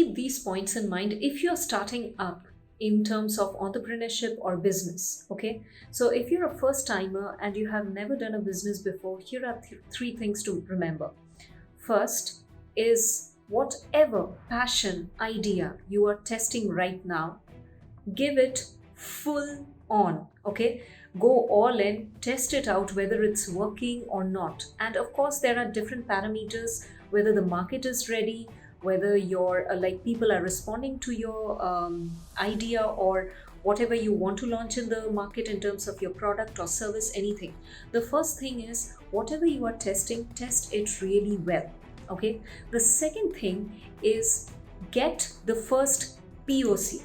keep these points in mind if you're starting up in terms of entrepreneurship or business. Okay, so if you're a first timer and you have never done a business before, here are three things to remember. First is, whatever passion idea you are testing right now, give it full on. Okay, go all in, test it out whether it's working or not. And of course there are different parameters, whether the market is ready, whether your people are responding to your idea, or whatever you want to launch in the market in terms of your product or service, anything. The first thing is, whatever you are testing, test it really well. Okay, the second thing is, get the first POC.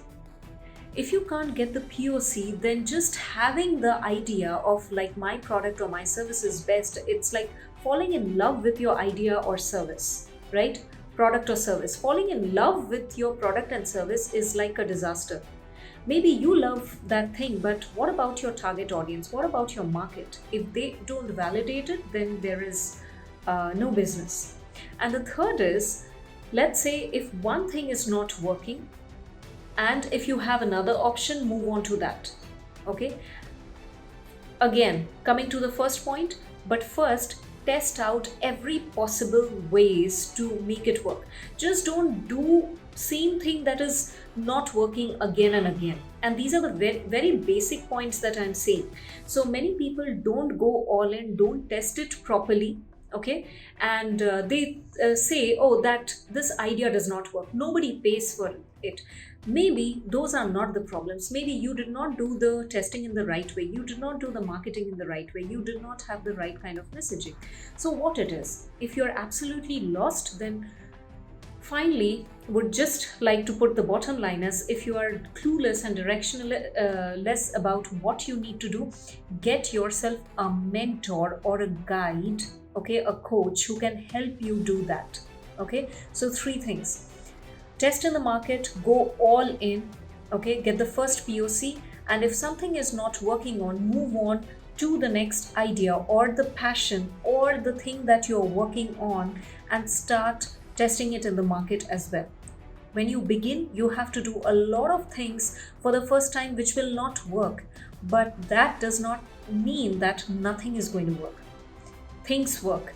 If you can't get the POC, then just having the idea of like my product or my service is best, it's like falling in love with your idea or service, right? Product or service. Falling in love with your product and service is like a disaster. Maybe you love that thing, but what about your target audience? What about your market? If they don't validate it, then there is no business. And the third is, let's say if one thing is not working, and if you have another option, move on to that. Okay. Again, coming to the first point, but first, test out every possible ways to make it work. Just don't do same thing that is not working again and again. And these are the very, very basic points that I'm saying. So many people don't go all in, don't test it properly. Okay, and they say, oh, that this idea does not work. Nobody pays for it. Maybe those are not the problems. Maybe you did not do the testing in the right way. You did not do the marketing in the right way. You did not have the right kind of messaging. So what it is, if you're absolutely lost, then finally would just like to put the bottom line as, if you are clueless and directionless about what you need to do, get yourself a mentor or a guide, okay, a coach who can help you do that. Okay, so three things: test in the market, go all in, okay, get the first POC, and if something is not working on, move on to the next idea or the passion or the thing that you're working on, and start testing it in the market as well. When you begin, you have to do a lot of things for the first time which will not work, but that does not mean that nothing is going to work. Things work.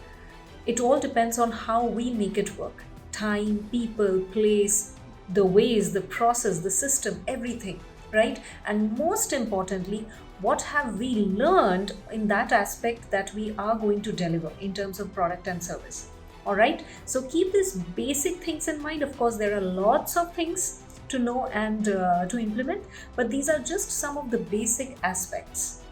It all depends on how we make it work. Time, people, place, the ways, the process, the system, everything, right? And most importantly, what have we learned in that aspect that we are going to deliver in terms of product and service? All right, so keep these basic things in mind. Of course, there are lots of things to know and to implement, but these are just some of the basic aspects.